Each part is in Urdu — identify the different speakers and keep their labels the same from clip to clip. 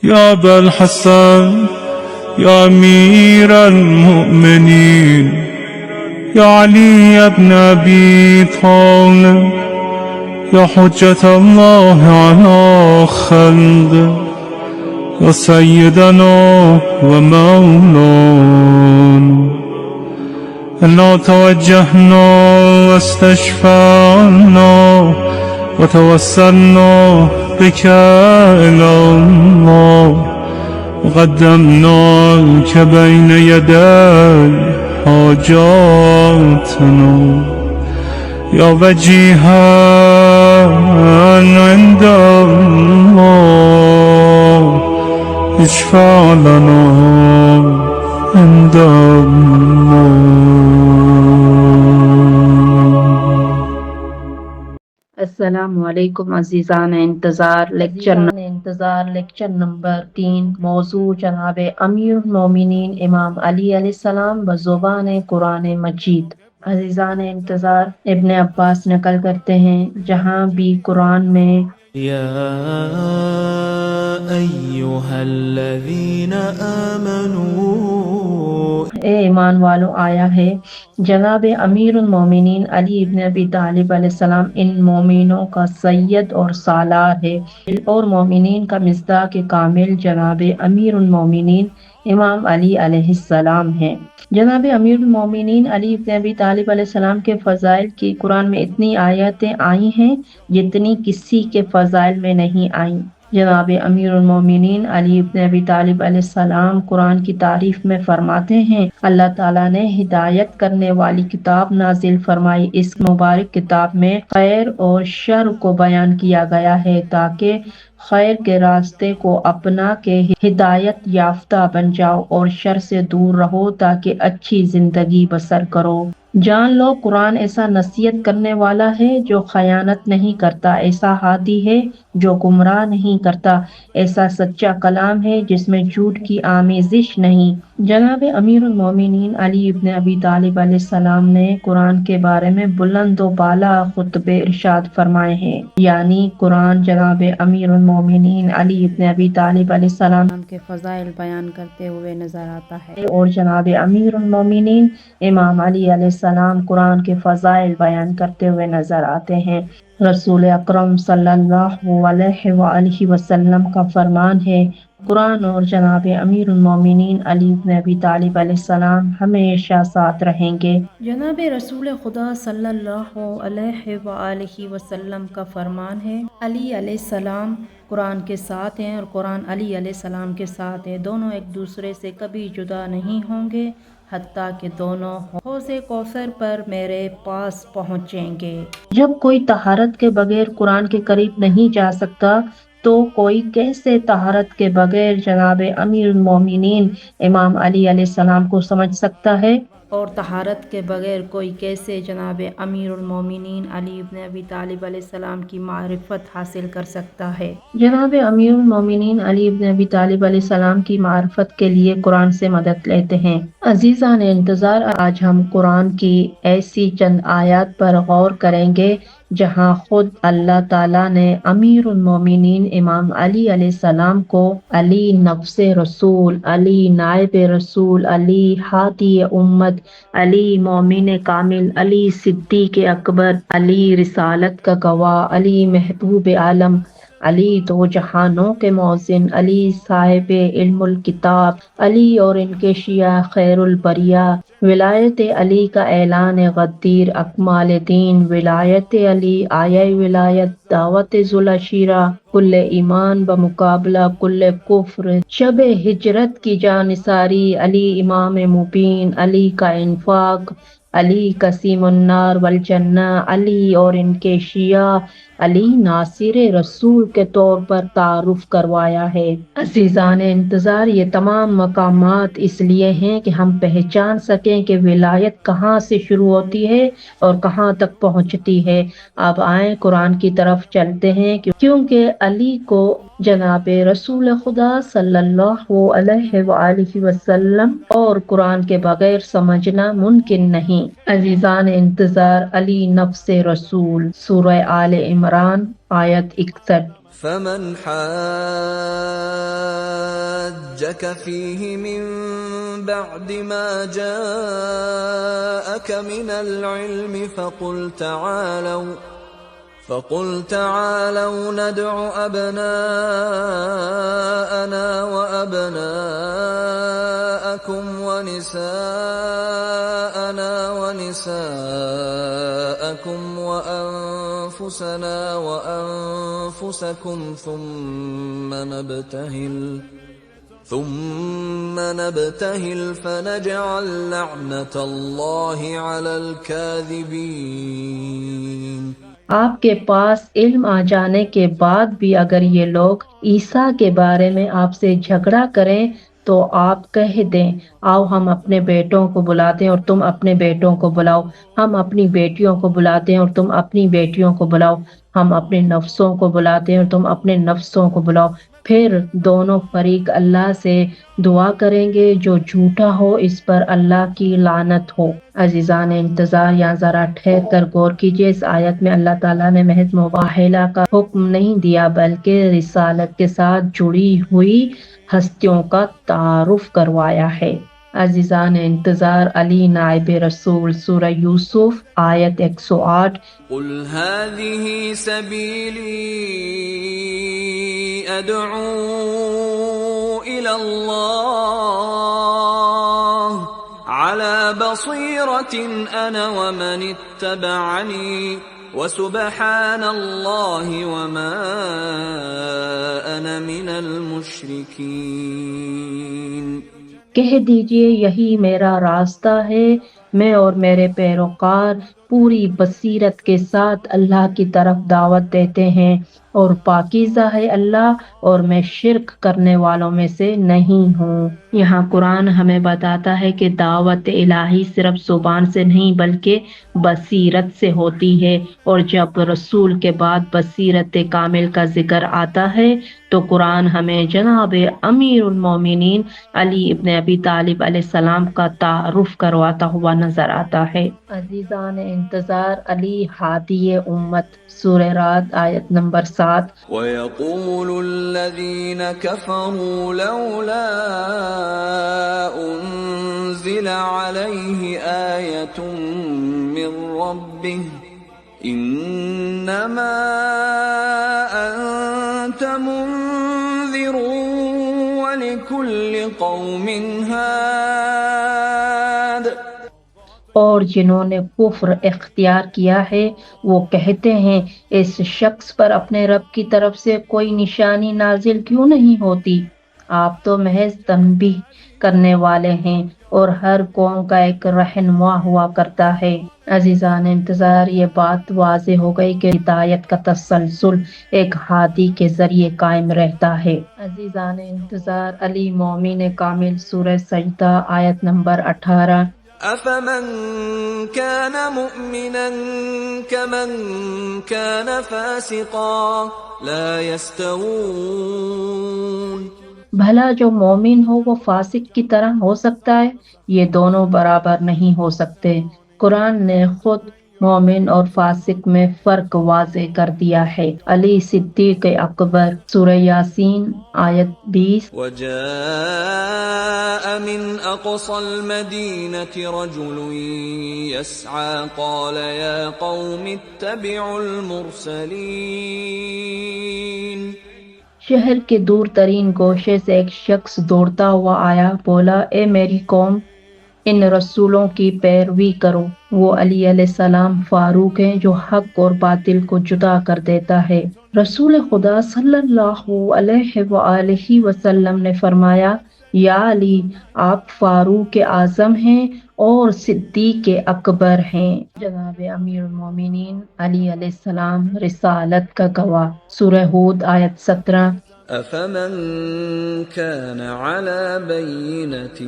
Speaker 1: يا أبا الحسن يا أمير المؤمنين يا علي بن أبي طالب يا حجة الله على خلقه يا سيدنا ومولانا إنا توجهنا واستشفعنا وتوسلنا بك إلى الله وقدمناك بين يدي حاجاتنا يا وجيها عند الله اشفع لنا عند الله.
Speaker 2: السلام علیکم عزیزان انتظار لیکچر نمبر 3 موضوع جناب امیر المومنین امام علی علیہ السلام بزبان قرآن مجید. عزیزان انتظار ابن عباس نقل کرتے ہیں جہاں بھی قرآن میں
Speaker 3: يا أيها الذين آمنوا
Speaker 2: اے ایمان والو آیا ہے جناب امیر المومنین علی ابن ابی طالب علیہ السلام ان مومنوں کا سید اور سالار ہے اور مومنین کا مصداق کامل جناب امیر المومنین امام علی علیہ السلام ہیں. جناب امیر المومنین علی ابن ابی طالب علیہ السلام کے فضائل کی قرآن میں اتنی آیتیں آئی ہیں جتنی کسی کے فضائل میں نہیں آئیں. جناب امیر المومنین علی ابن ابی طالب علیہ السلام قرآن کی تعریف میں فرماتے ہیں اللہ تعالیٰ نے ہدایت کرنے والی کتاب نازل فرمائی. اس مبارک کتاب میں خیر اور شر کو بیان کیا گیا ہے تاکہ خیر کے راستے کو اپنا کے ہدایت یافتہ بن جاؤ اور شر سے دور رہو تاکہ اچھی زندگی بسر کرو. جان لو قرآن ایسا نصیحت کرنے والا ہے جو خیانت نہیں کرتا، ایسا ہادی ہے جو گمراہ نہیں کرتا، ایسا سچا کلام ہے جس میں جھوٹ کی آمیزش نہیں. جناب امیر المومنین علی ابن ابی طالب علیہ السلام نے قرآن کے بارے میں بلند و بالا خطبے ارشاد فرمائے ہیں. یعنی قرآن جناب امیر المومنین علی ابن ابی طالب علیہ السلام کے فضائل بیان کرتے ہوئے نظر آتا ہے اور جناب امیر المومنین امام علی علیہ السلام قرآن کے فضائل بیان کرتے ہوئے نظر آتے ہیں. رسول اکرم صلی اللہ علیہ وآلہ وسلم کا فرمان ہے قرآن اور جناب امیر المومنین علی بن ابی طالب علیہ السلام ہمیشہ ساتھ رہیں گے. جناب رسول خدا صلی اللہ علیہ وآلہ وسلم کا فرمان ہے علی علیہ السلام قرآن کے ساتھ ہیں اور قرآن علی علیہ السلام کے ساتھ ہے. دونوں ایک دوسرے سے کبھی جدا نہیں ہوں گے حتیٰ کہ دونوں حوض کوثر پر میرے پاس پہنچیں گے. جب کوئی طہارت کے بغیر قرآن کے قریب نہیں جا سکتا تو کوئی کیسے طہارت کے بغیر جناب امیر المومنین امام علی علیہ السلام کو سمجھ سکتا ہے اور طہارت کے بغیر کوئی کیسے جناب امیر المومنین علی ابن ابی طالب علیہ السلام کی معرفت حاصل کر سکتا ہے. جناب امیر المومنین علی ابن ابی طالب علیہ السلام کی معرفت کے لیے قرآن سے مدد لیتے ہیں. عزیزان انتظار آج ہم قرآن کی ایسی چند آیات پر غور کریں گے جہاں خود اللہ تعالیٰ نے امیر المومنین امام علی علیہ السلام کو علی نفس رسول، علی نائب رسول، علی ہادی امت، علی مومن کامل، علی صدیق اکبر، علی رسالت کا گواہ، علی محبوب عالم، علی دو جہانوں کے موزن، علی صاحب علم الکتاب، علی اور ان کے شیعہ خیر البریہ، ولایت علی کا اعلان غدیر اکمال دین، ولایت علی آیہ ولایت، دعوت ذوالعشیرہ، کل ایمان بمقابلہ کل کفر، شب ہجرت کی جانثاری، علی امام مبین، علی کا انفاق، علی قسیم النار والجنہ، علی اور ان کے شیعہ علی ناصر رسول کے طور پر تعارف کروایا ہے. عزیزان انتظار یہ تمام مقامات اس لیے ہیں کہ ہم پہچان سکیں کہ ولایت کہاں سے شروع ہوتی ہے اور کہاں تک پہنچتی ہے. اب آئیں قرآن کی طرف چلتے ہیں کیونکہ علی کو جناب رسول خدا صلی اللہ علیہ وآلہ وسلم اور قرآن کے بغیر سمجھنا ممکن نہیں. عزیزان انتظار علی نفس رسول سورہ آل عمران آیت 61.
Speaker 3: فمن حاجك
Speaker 4: حاجك فيه من بعد ما جاءك من العلم فقل تعالوا ندع أبناءنا وأبناءكم ونساءنا ونساءكم وأنفسنا وأنفسكم ثم نبتهل فنجعل لعنة الله على الكاذبين۔
Speaker 2: آپ کے پاس علم آ جانے کے بعد بھی اگر یہ لوگ عیسیٰ کے بارے میں آپ سے جھگڑا کریں تو آپ کہہ دیں آؤ ہم اپنے بیٹوں کو بلاتے ہیں اور تم اپنے بیٹوں کو بلاؤ، ہم اپنی بیٹیوں کو بلاتے ہیں اور تم اپنی بیٹیوں کو بلاؤ، ہم اپنے نفسوں کو بلاتے ہیں اور تم اپنے نفسوں کو بلاؤ، پھر دونوں فریق اللہ سے دعا کریں گے، جو جھوٹا ہو اس پر اللہ کی لعنت ہو۔ عزیزان انتظار، یہاں ذرا ٹھہر کر غور کیجیے، اس آیت میں اللہ تعالیٰ نے محض مباہلہ کا حکم نہیں دیا بلکہ رسالت کے ساتھ جڑی ہوئی ہستیوں کا تعارف کروایا ہے۔ عزیزان انتظار، علی نائب رسول، سورہ یوسف آیت 108۔
Speaker 4: قل هذه سبيلي أدعو إلى الله على بصيرة أنا ومن اتبعني وسبحان الله وما أنا من المشركين۔
Speaker 2: کہہ دیجئے یہی میرا راستہ ہے، میں اور میرے پیروکار پوری بصیرت کے ساتھ اللہ کی طرف دعوت دیتے ہیں، اور پاکیزہ ہے اللہ اور میں شرک کرنے والوں میں سے نہیں ہوں۔ یہاں قرآن ہمیں بتاتا ہے کہ دعوت الہی صرف زبان سے نہیں بلکہ بصیرت سے ہوتی ہے، اور جب رسول کے بعد بصیرت کامل کا ذکر آتا ہے تو قرآن ہمیں جناب امیر المومنین علی ابن ابی طالب علیہ السلام کا تعارف کرواتا ہوا نظر آتا ہے۔ عزیزان انتظار، علی ہادی امت، سورہ رعد آیت نمبر 7۔
Speaker 4: وَيَقُولُ الَّذِينَ كَفَرُوا لَوْلَا أُنزِلَ عَلَيْهِ آيَةٌ مِّن رَّبِّهِ إِنَّمَا أَنتَ مُنذِرٌ وَلِكُلِّ قَوْمٍ هَادٍ۔
Speaker 2: اور جنہوں نے کفر اختیار کیا ہے وہ کہتے ہیں اس شخص پر اپنے رب کی طرف سے کوئی نشانی نازل کیوں نہیں ہوتی؟ آپ تو محض تنبیہ کرنے والے ہیں اور ہر قوم کا ایک رہنما ہوا کرتا ہے۔ عزیزان انتظار، یہ بات واضح ہو گئی کہ ہدایت کا تسلسل ایک ہادی کے ذریعے قائم رہتا ہے۔ عزیزان انتظار، علی مومن کامل، سورہ سجدہ آیت نمبر 18۔
Speaker 4: أَفَمَنْ كَانَ مُؤْمِنًا كَمَنْ كَانَ فَاسِقًا لَا يَسْتَوُونَ۔
Speaker 2: بھلا جو مومن ہو وہ فاسق کی طرح ہو سکتا ہے؟ یہ دونوں برابر نہیں ہو سکتے۔ قرآن نے خود مومن اور فاسق میں فرق واضح کر دیا ہے۔ علی صدیق اکبر، سورہ یاسین آیت 20۔
Speaker 4: وَجَاءَ مِنْ أَقْصَى الْمَدِينَةِ رَجُلٌ يَسْعَى قَالَ يَا قَوْمِ اتَّبِعُوا الْمُرْسَلِينَ۔
Speaker 2: شہر کے دور ترین گوشے سے ایک شخص دوڑتا ہوا آیا، بولا اے میری قوم، ان رسولوں کی پیروی کرو۔ وہ علی علیہ السلام فاروق ہیں جو حق اور باطل کو جدا کر دیتا ہے۔ رسول خدا صلی اللہ علیہ وآلہ وسلم نے فرمایا، یا علی، آپ فاروق اعظم ہیں اور صدیق اکبر ہیں۔ جناب امیر المومنین علی علیہ السلام رسالت کا گواہ، سورہ ہود آیت 17۔
Speaker 4: أَفَمَنْ كَانَ عَلَى بَيِّنَةٍ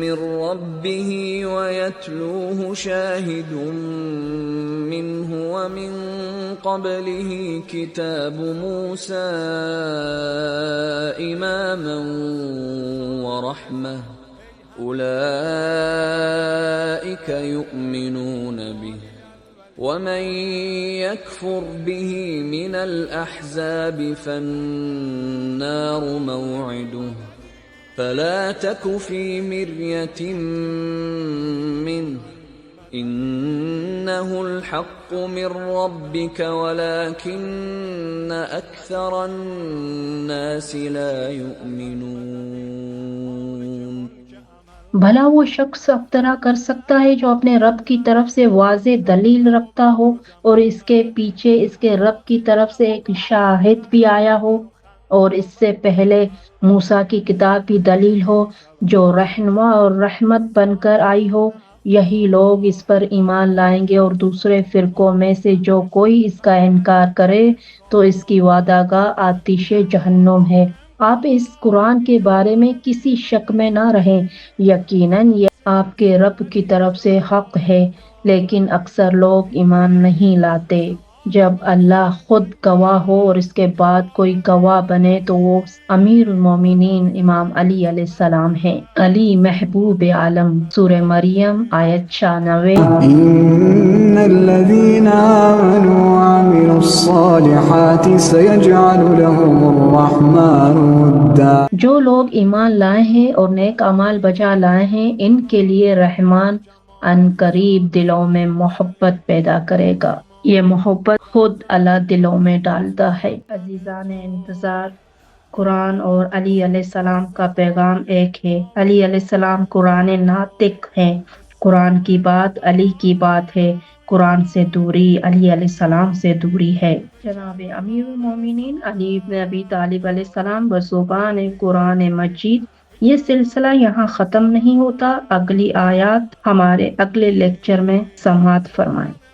Speaker 4: مِّن رَّبِّهِ وَيَتْلُوهُ شَاهِدٌ مِّنْهُ وَمِن قَبْلِهِ كِتَابُ مُوسَىٰ إِمَامًا وَرَحْمَةً أُولَٰئِكَ يُؤْمِنُونَ بِهِ وَمَن يَكْفُرْ بِهِ مِنَ الْأَحْزَابِ فَالنَّارُ مَوْعِدُهُ فلا تك في مرية منه إنه الحق من ربك ولكن أكثر الناس لا يؤمنون۔
Speaker 2: بھلا وہ شخص افطرا کر سکتا ہے جو اپنے رب کی طرف سے واضح دلیل رکھتا ہو اور اس کے پیچھے اس کے رب کی طرف سے ایک شاہد بھی آیا ہو اور اس سے پہلے موسیٰ کی کتاب بھی دلیل ہو جو رہنما اور رحمت بن کر آئی ہو؟ یہی لوگ اس پر ایمان لائیں گے، اور دوسرے فرقوں میں سے جو کوئی اس کا انکار کرے تو اس کی وعدہ گاہ آتش جہنم ہے۔ آپ اس قرآن کے بارے میں کسی شک میں نہ رہیں، یقیناً یہ آپ کے رب کی طرف سے حق ہے، لیکن اکثر لوگ ایمان نہیں لاتے۔ جب اللہ خود گواہ ہو اور اس کے بعد کوئی گواہ بنے تو وہ امیر المومنین امام علی علیہ السلام ہیں۔ علی محبوب عالم۔ سورہ مریم آیت 96۔
Speaker 5: إن الذين آمنوا وعملوا الصالحات سيجعل لهم الرحمن ودا۔
Speaker 2: جو لوگ ایمان لائے ہیں اور نیک اعمال بجا لائے ہیں، ان کے لیے رحمان ان قریب دلوں میں محبت پیدا کرے گا۔ یہ محبت خود اللہ دلوں میں ڈالتا ہے۔ عزیزان انتظار، قرآن اور علی علیہ السلام کا پیغام ایک ہے۔ علی علیہ السلام قرآن ناطق ہیں۔ قرآن کی بات علی کی بات ہے، قرآن سے دوری علی علیہ السلام سے دوری ہے۔ جناب امیر المومنین علی بن ابی طالب علیہ السلام بزبان قرآن مجید۔ یہ سلسلہ یہاں ختم نہیں ہوتا، اگلی آیات ہمارے اگلے لیکچر میں سماعت فرمائیں۔